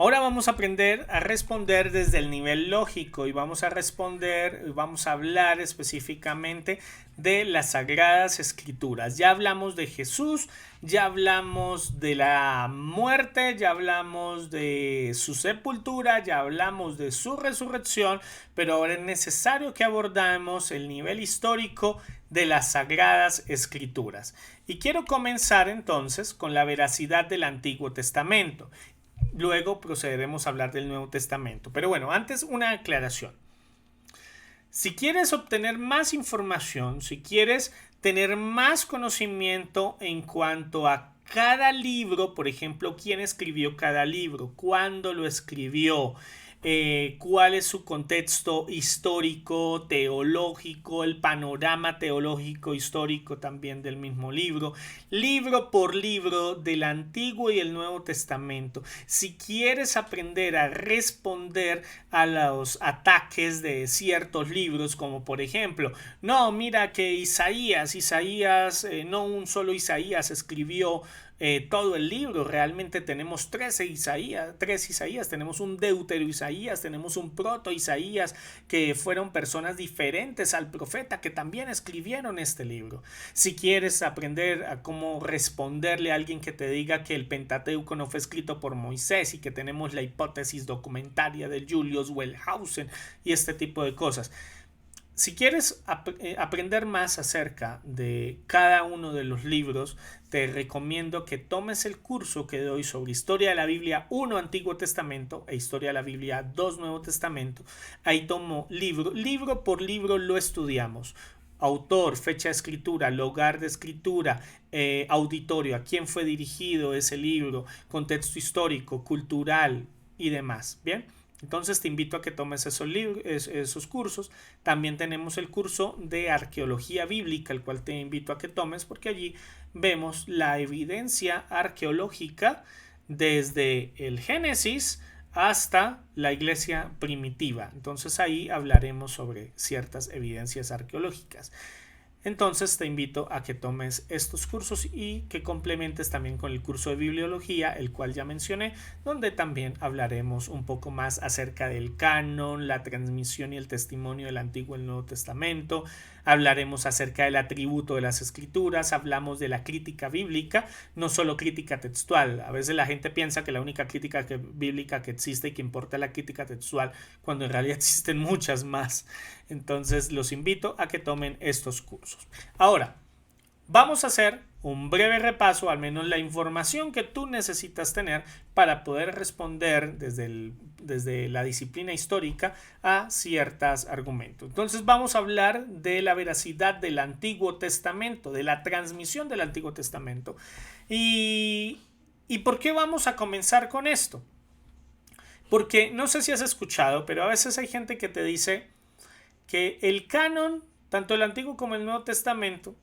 Ahora vamos a aprender a responder desde el nivel lógico y vamos a hablar específicamente de las Sagradas Escrituras. Ya hablamos de Jesús, ya hablamos de la muerte, ya hablamos de su sepultura, ya hablamos de su resurrección, pero ahora es necesario que abordemos el nivel histórico de las Sagradas Escrituras. Y quiero comenzar entonces con la veracidad del Antiguo Testamento. Luego procederemos a hablar del Nuevo Testamento. Pero bueno, antes una aclaración. Si quieres obtener más información, si quieres tener más conocimiento en cuanto a cada libro, por ejemplo, quién escribió cada libro, cuándo lo escribió, cuál es su contexto histórico, teológico, el panorama teológico histórico también del mismo libro, libro por libro del Antiguo y el Nuevo Testamento. Si quieres aprender a responder a los ataques de ciertos libros, como por ejemplo, no, mira que Isaías, no un solo Isaías escribió todo el libro. Realmente tenemos tres Isaías, tenemos un deutero Isaías, tenemos un proto Isaías, que fueron personas diferentes al profeta que también escribieron este libro. Si quieres aprender a cómo responderle a alguien que te diga que el Pentateuco no fue escrito por Moisés y que tenemos la hipótesis documentaria de Julius Wellhausen y este tipo de cosas. Si quieres aprender más acerca de cada uno de los libros, te recomiendo que tomes el curso que doy sobre Historia de la Biblia 1 Antiguo Testamento e Historia de la Biblia 2 Nuevo Testamento. Ahí tomo libro por libro lo estudiamos. Autor, fecha de escritura, lugar de escritura, auditorio, a quién fue dirigido ese libro, contexto histórico, cultural y demás. Bien. Entonces te invito a que tomes esos cursos. También tenemos el curso de arqueología bíblica, el cual te invito a que tomes porque allí vemos la evidencia arqueológica desde el Génesis hasta la iglesia primitiva. Entonces ahí hablaremos sobre ciertas evidencias arqueológicas. Entonces te invito a que tomes estos cursos y que complementes también con el curso de bibliología, el cual ya mencioné, donde también hablaremos un poco más acerca del canon, la transmisión y el testimonio del Antiguo y el Nuevo Testamento. Hablaremos acerca del atributo de las escrituras, hablamos de la crítica bíblica, no solo crítica textual. A veces la gente piensa que la única crítica bíblica que existe y que importa es la crítica textual, cuando en realidad existen muchas más. Entonces los invito a que tomen estos cursos. Ahora, vamos a hacer un breve repaso, al menos la información que tú necesitas tener para poder responder desde la disciplina histórica a ciertos argumentos. Entonces vamos a hablar de la veracidad del Antiguo Testamento, de la transmisión del Antiguo Testamento. ¿Y por qué vamos a comenzar con esto? Porque no sé si has escuchado, pero a veces hay gente que te dice que el canon, tanto el Antiguo como el Nuevo Testamento,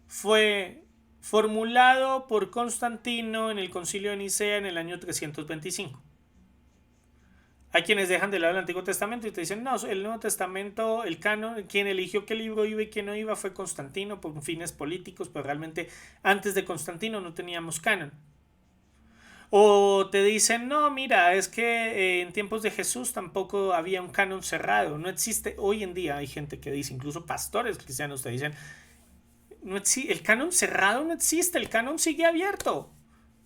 fue formulado por Constantino en el Concilio de Nicea en el año 325. Hay quienes dejan de lado el Antiguo Testamento y te dicen, no, el Nuevo Testamento, el canon, quien eligió qué libro iba y qué no iba fue Constantino por fines políticos, pero realmente antes de Constantino no teníamos canon. O te dicen, no, mira, es que en tiempos de Jesús tampoco había un canon cerrado. No existe, hoy en día hay gente que dice, incluso pastores cristianos te dicen, no el canon cerrado no existe, el canon sigue abierto.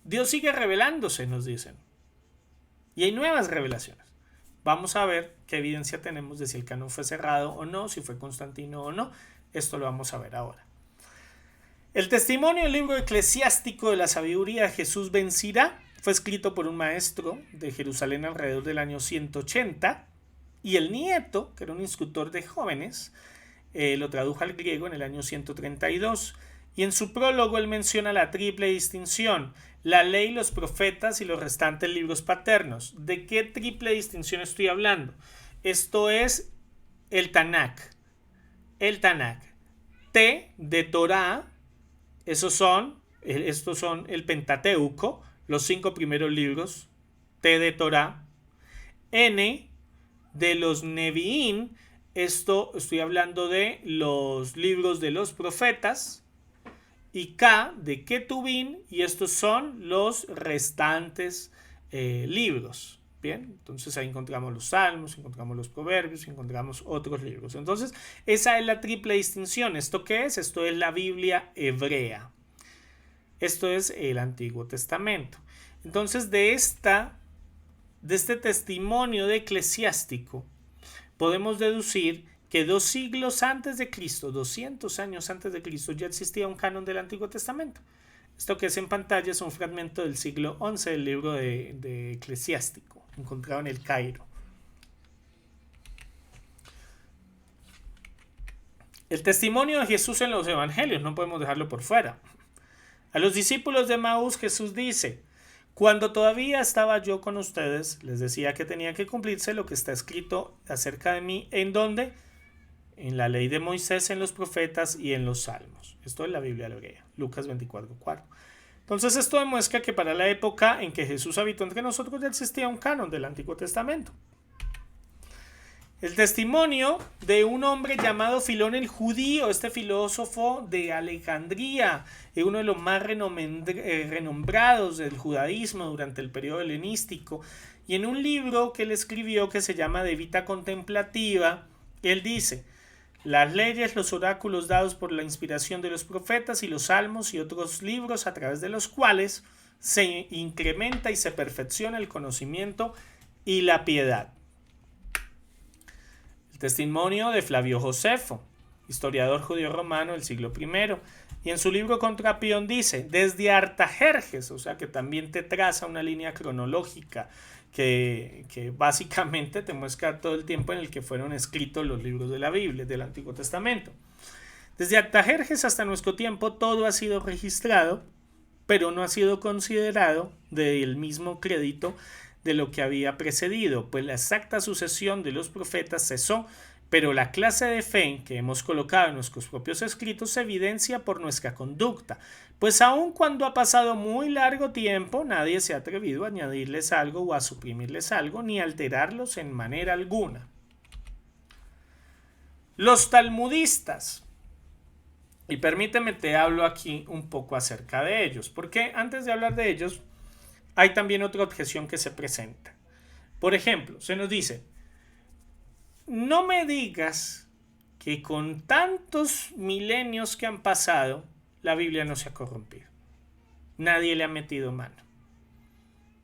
Dios sigue revelándose, nos dicen. Y hay nuevas revelaciones. Vamos a ver qué evidencia tenemos de si el canon fue cerrado o no, si fue Constantino o no. Esto lo vamos a ver ahora. El testimonio del libro eclesiástico de la sabiduría de Jesús ben Sira fue escrito por un maestro de Jerusalén alrededor del año 180 y el nieto, que era un instructor de jóvenes, lo tradujo al griego en el año 132. Y en su prólogo él menciona la triple distinción: la ley, los profetas y los restantes libros paternos. ¿De qué triple distinción estoy hablando? Esto es el Tanakh. El Tanakh. T de Torah, estos son el Pentateuco, los 5 primeros libros, T de Torah. N de los Nevi'im, estoy hablando de los libros de los profetas. Y K de Ketubim, y estos son los restantes libros. Bien, entonces ahí encontramos los salmos, encontramos los proverbios, encontramos otros libros. Entonces, esa es la triple distinción. ¿Esto qué es? Esto es la Biblia hebrea. Esto es el Antiguo Testamento. Entonces, de este testimonio de Eclesiástico, podemos deducir que 2 siglos antes de Cristo, 200 años antes de Cristo, ya existía un canon del Antiguo Testamento. Esto que es en pantalla es un fragmento del siglo XI del libro de Eclesiástico, encontrado en el Cairo. El testimonio de Jesús en los evangelios, no podemos dejarlo por fuera. A los discípulos de Maús Jesús dice: cuando todavía estaba yo con ustedes, les decía que tenía que cumplirse lo que está escrito acerca de mí. ¿En dónde? En la ley de Moisés, en los profetas y en los salmos. Esto es la Biblia hebrea, Lucas 24:4. Entonces esto demuestra que para la época en que Jesús habitó entre nosotros ya existía un canon del Antiguo Testamento. El testimonio de un hombre llamado Filón el judío, este filósofo de Alejandría, uno de los más renombrados del judaísmo durante el periodo helenístico, y en un libro que él escribió que se llama De Vita Contemplativa, él dice: las leyes, los oráculos dados por la inspiración de los profetas y los salmos y otros libros a través de los cuales se incrementa y se perfecciona el conocimiento y la piedad. El testimonio de Flavio Josefo, historiador judío romano del siglo I, y en su libro Contrapión dice: desde Artajerjes, o sea que también te traza una línea cronológica que básicamente te muestra todo el tiempo en el que fueron escritos los libros de la Biblia, del Antiguo Testamento. Desde Artajerjes hasta nuestro tiempo todo ha sido registrado, pero no ha sido considerado del mismo crédito de lo que había precedido, pues la exacta sucesión de los profetas cesó, pero la clase de fe que hemos colocado en nuestros propios escritos se evidencia por nuestra conducta, pues aun cuando ha pasado muy largo tiempo, nadie se ha atrevido a añadirles algo o a suprimirles algo, ni alterarlos en manera alguna. Los talmudistas, y permíteme te hablo aquí un poco acerca de ellos, porque antes de hablar de ellos, hay también otra objeción que se presenta. Por ejemplo, se nos dice: no me digas que con tantos milenios que han pasado, la Biblia no se ha corrompido. Nadie le ha metido mano.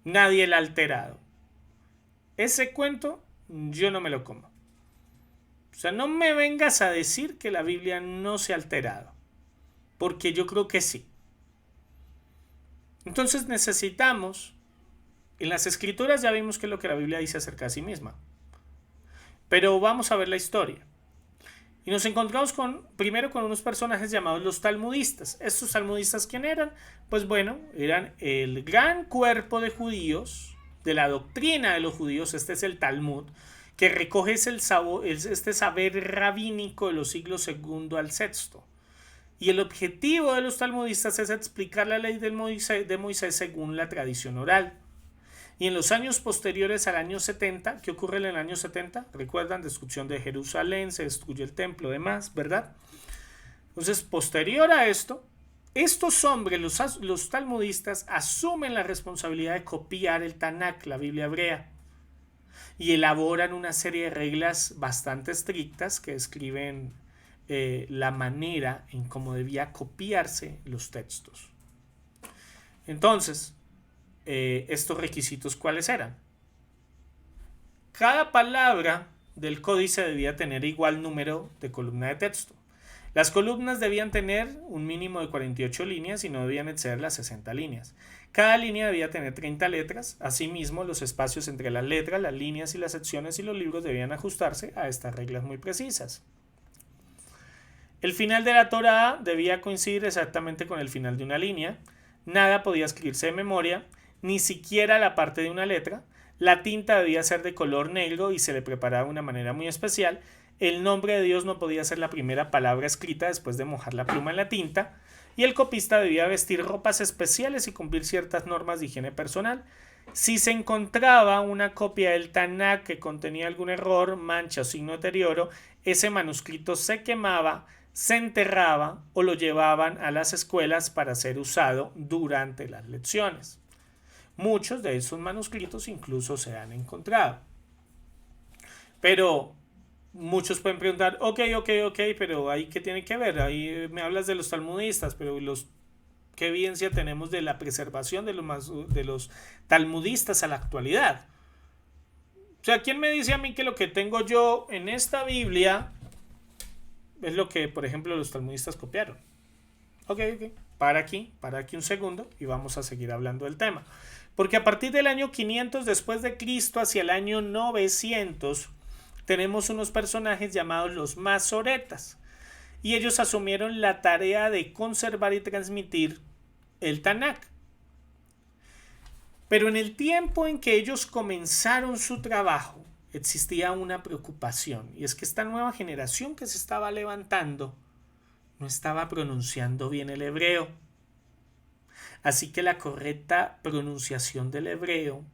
Nadie la ha alterado. Ese cuento yo no me lo como. O sea, no me vengas a decir que la Biblia no se ha alterado, porque yo creo que sí. Entonces necesitamos, en las escrituras ya vimos qué es lo que la Biblia dice acerca de sí misma, pero vamos a ver la historia. Y nos encontramos primero con unos personajes llamados los talmudistas. ¿Estos talmudistas quién eran? Pues bueno, eran el gran cuerpo de judíos, de la doctrina de los judíos. Este es el Talmud, que recoge este saber rabínico de los siglos II al VI. Y el objetivo de los talmudistas es explicar la ley de Moisés según la tradición oral. Y en los años posteriores al año 70, ¿qué ocurre en el año 70? Recuerdan, destrucción de Jerusalén, se destruye el templo, demás, ¿verdad? Entonces, posterior a esto, estos hombres, los talmudistas, asumen la responsabilidad de copiar el Tanakh, la Biblia hebrea, y elaboran una serie de reglas bastante estrictas que describen la manera en cómo debía copiarse los textos. Entonces, estos requisitos, ¿cuáles eran? Cada palabra del códice debía tener igual número de columna de texto. Las columnas debían tener un mínimo de 48 líneas y no debían exceder las 60 líneas. Cada línea debía tener 30 letras. Asimismo, los espacios entre las letras, las líneas y las secciones y los libros debían ajustarse a estas reglas muy precisas. El final de la Torá debía coincidir exactamente con el final de una línea. Nada podía escribirse de memoria, ni siquiera la parte de una letra. La tinta debía ser de color negro y se le preparaba de una manera muy especial. El nombre de Dios no podía ser la primera palabra escrita después de mojar la pluma en la tinta. Y el copista debía vestir ropas especiales y cumplir ciertas normas de higiene personal. Si se encontraba una copia del Tanakh que contenía algún error, mancha o signo de deterioro, ese manuscrito se quemaba, se enterraba o lo llevaban a las escuelas para ser usado durante las lecciones. Muchos de esos manuscritos incluso se han encontrado. Pero muchos pueden preguntar, ok, pero ahí qué tiene que ver, ahí me hablas de los talmudistas, pero ¿qué evidencia tenemos de la preservación de los talmudistas a la actualidad? O sea, ¿quién me dice a mí que lo que tengo yo en esta Biblia es lo que, por ejemplo, los talmudistas copiaron? Ok. Para aquí un segundo y vamos a seguir hablando del tema. Porque a partir del año 500 después de Cristo hacia el año 900 tenemos unos personajes llamados los masoretas. Y ellos asumieron la tarea de conservar y transmitir el Tanakh. Pero en el tiempo en que ellos comenzaron su trabajo, existía una preocupación, y es que esta nueva generación que se estaba levantando no estaba pronunciando bien el hebreo. Así que la correcta pronunciación del hebreo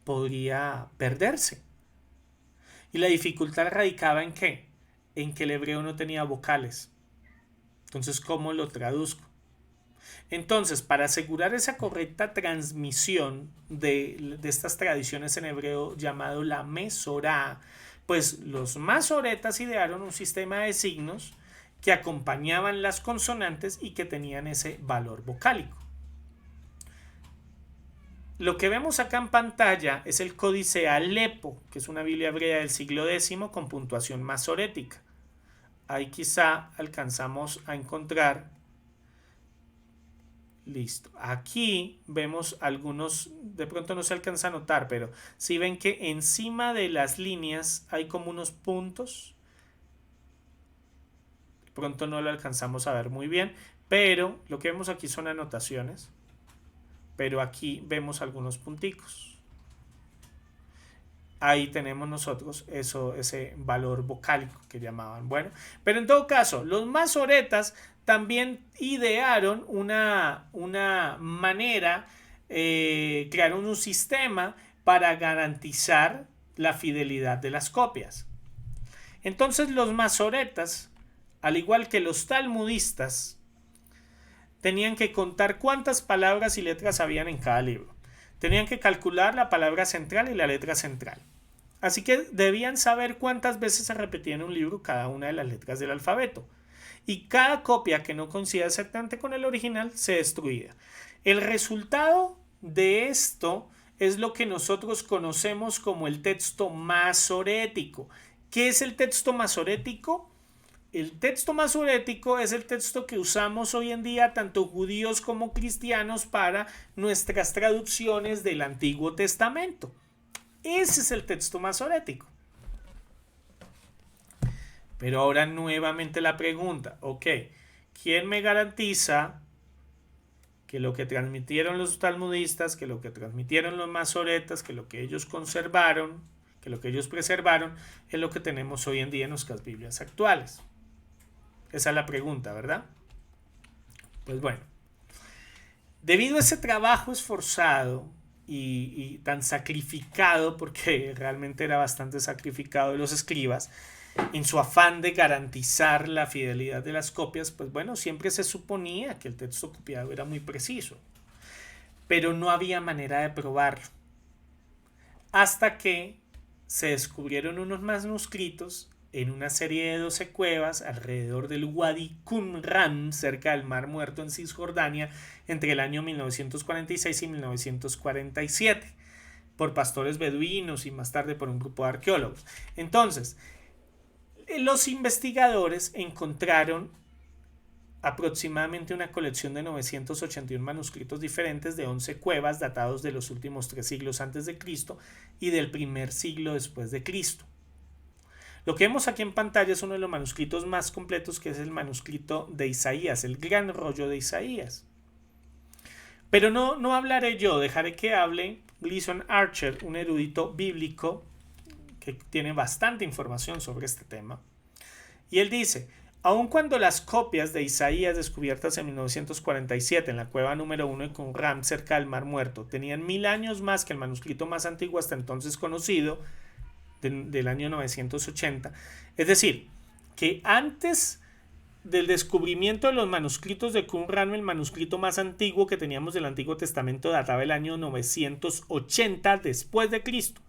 podría perderse. Y la dificultad radicaba ¿en qué? En que el hebreo no tenía vocales. Entonces, ¿cómo lo traduzco? Entonces, para asegurar esa correcta transmisión de estas tradiciones en hebreo llamado la Mesorá, pues los masoretas idearon un sistema de signos que acompañaban las consonantes y que tenían ese valor vocálico. Lo que vemos acá en pantalla es el códice Alepo, que es una Biblia hebrea del siglo X con puntuación masorética. Ahí quizá alcanzamos a encontrar. Listo. Aquí vemos algunos, de pronto no se alcanza a notar, pero si ven que encima de las líneas hay como unos puntos. De pronto no lo alcanzamos a ver muy bien, pero lo que vemos aquí son anotaciones. Pero aquí vemos algunos punticos. Ahí tenemos nosotros ese valor vocálico que llamaban. Bueno, pero en todo caso, los masoretas también idearon una manera, crearon un sistema para garantizar la fidelidad de las copias. Entonces los masoretas, al igual que los talmudistas, tenían que contar cuántas palabras y letras habían en cada libro. Tenían que calcular la palabra central y la letra central. Así que debían saber cuántas veces se repetía en un libro cada una de las letras del alfabeto. Y cada copia que no coincidía exactamente con el original se destruía. El resultado de esto es lo que nosotros conocemos como el texto masorético. ¿Qué es el texto masorético? El texto masorético es el texto que usamos hoy en día tanto judíos como cristianos para nuestras traducciones del Antiguo Testamento. Ese es el texto masorético. Pero ahora nuevamente la pregunta, ok, ¿quién me garantiza que lo que transmitieron los talmudistas, que lo que transmitieron los masoretas, que lo que ellos conservaron, que lo que ellos preservaron, es lo que tenemos hoy en día en nuestras Biblias actuales? Esa es la pregunta, ¿verdad? Pues bueno, debido a ese trabajo esforzado y tan sacrificado, porque realmente era bastante sacrificado de los escribas, en su afán de garantizar la fidelidad de las copias, pues bueno, siempre se suponía que el texto copiado era muy preciso, pero no había manera de probarlo. Hasta que se descubrieron unos manuscritos en una serie de 12 cuevas alrededor del Wadi Qumran, cerca del Mar Muerto en Cisjordania, entre el año 1946 y 1947, por pastores beduinos y más tarde por un grupo de arqueólogos. Entonces, los investigadores encontraron aproximadamente una colección de 981 manuscritos diferentes de 11 cuevas datados de los últimos 3 siglos antes de Cristo y del primer siglo después de Cristo. Lo que vemos aquí en pantalla es uno de los manuscritos más completos, que es el manuscrito de Isaías, el gran rollo de Isaías. Pero no hablaré yo, dejaré que hable Gleason Archer, un erudito bíblico que tiene bastante información sobre este tema. Y él dice, aun cuando las copias de Isaías descubiertas en 1947 en la cueva número 1 de Qumran, cerca del Mar Muerto, tenían 1000 años más que el manuscrito más antiguo hasta entonces conocido, del año 980. Es decir, que antes del descubrimiento de los manuscritos de Qumran, el manuscrito más antiguo que teníamos del Antiguo Testamento databa del año 980 después de Cristo,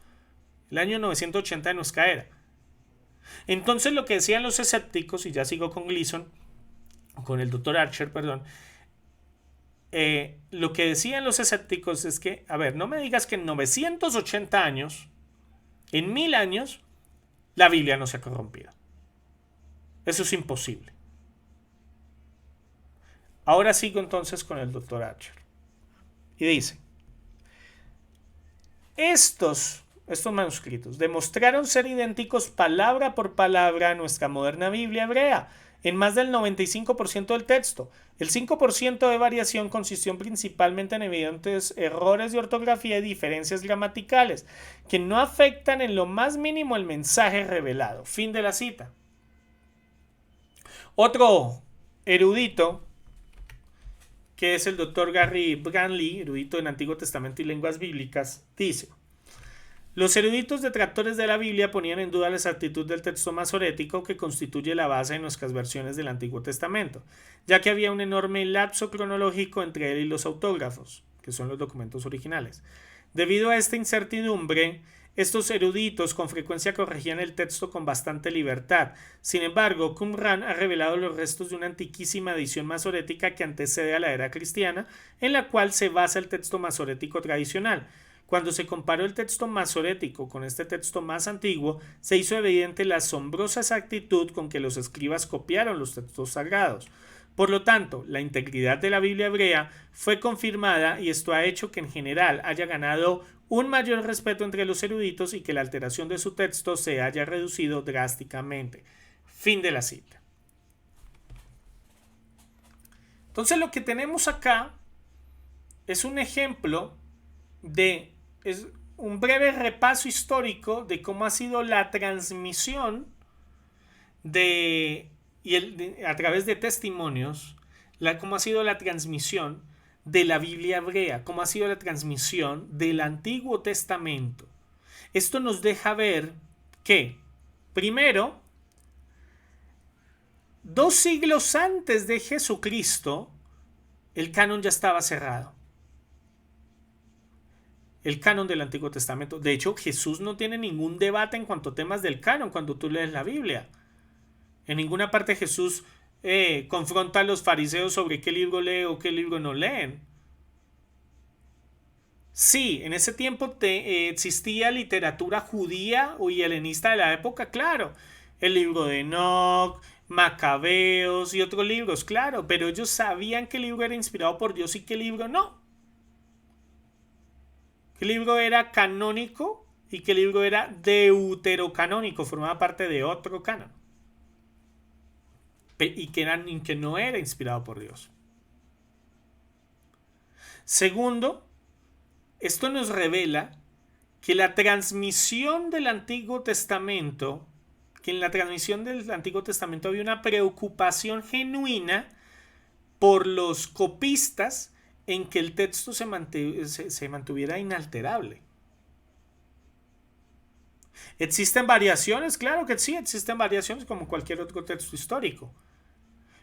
el año 980 de nuestra era. Entonces lo que decían los escépticos, y ya sigo con Gleason, con el doctor Archer, perdón, lo que decían los escépticos es que, a ver, no me digas que en 980 años, en 1000 años, la Biblia no se ha corrompido. Eso es imposible. Ahora sigo entonces con el doctor Archer. Y dice, estos manuscritos demostraron ser idénticos palabra por palabra a nuestra moderna Biblia hebrea, en más del 95% del texto. El 5% de variación consistió principalmente en evidentes errores de ortografía y diferencias gramaticales, que no afectan en lo más mínimo el mensaje revelado. Fin de la cita. Otro erudito, que es el doctor Gary Branly, erudito en Antiguo Testamento y lenguas bíblicas, dice: los eruditos detractores de la Biblia ponían en duda la exactitud del texto masorético que constituye la base de nuestras versiones del Antiguo Testamento, ya que había un enorme lapso cronológico entre él y los autógrafos, que son los documentos originales. Debido a esta incertidumbre, estos eruditos con frecuencia corregían el texto con bastante libertad. Sin embargo, Qumran ha revelado los restos de una antiquísima edición masorética que antecede a la era cristiana, en la cual se basa el texto masorético tradicional. Cuando se comparó el texto masorético con este texto más antiguo, se hizo evidente la asombrosa exactitud con que los escribas copiaron los textos sagrados. Por lo tanto, la integridad de la Biblia hebrea fue confirmada y esto ha hecho que en general haya ganado un mayor respeto entre los eruditos y que la alteración de su texto se haya reducido drásticamente. Fin de la cita. Entonces lo que tenemos acá es un ejemplo es un breve repaso histórico de cómo ha sido la transmisión a través de testimonios, cómo ha sido la transmisión de la Biblia hebrea, cómo ha sido la transmisión del Antiguo Testamento. Esto nos deja ver que, primero, 2 siglos antes de Jesucristo, el canon ya estaba cerrado. El canon del Antiguo Testamento. De hecho, Jesús no tiene ningún debate en cuanto a temas del canon cuando tú lees la Biblia. En ninguna parte Jesús confronta a los fariseos sobre qué libro lee o qué libro no leen. Sí, en ese tiempo existía literatura judía y helenista de la época, claro. El libro de Enoc, Macabeos y otros libros, claro. Pero ellos sabían qué libro era inspirado por Dios y qué libro no. ¿Qué libro era canónico y qué libro era deuterocanónico? Formaba parte de otro canon. Y que no era inspirado por Dios. Segundo, esto nos revela que la transmisión del Antiguo Testamento, que en la transmisión del Antiguo Testamento había una preocupación genuina por los copistas en que el texto se mantuviera inalterable. ¿Existen variaciones? Claro que sí, existen variaciones como cualquier otro texto histórico.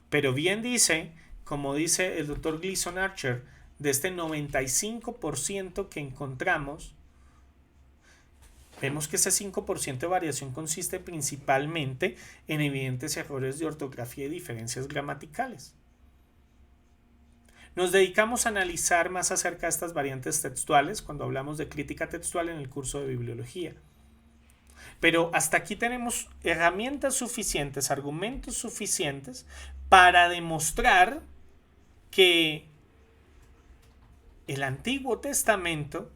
Pero bien dice, como dice el doctor Gleason Archer, de este 95% que encontramos, vemos que ese 5% de variación consiste principalmente en evidentes errores de ortografía y diferencias gramaticales. Nos dedicamos a analizar más acerca de estas variantes textuales cuando hablamos de crítica textual en el curso de bibliología. Pero hasta aquí tenemos herramientas suficientes, argumentos suficientes para demostrar que el Antiguo Testamento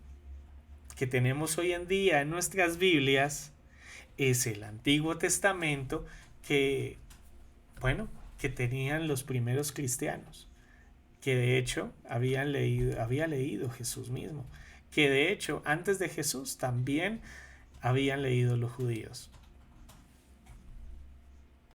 que tenemos hoy en día en nuestras Biblias es el Antiguo Testamento que tenían los primeros cristianos, que de hecho había leído Jesús mismo, que de hecho antes de Jesús también habían leído los judíos.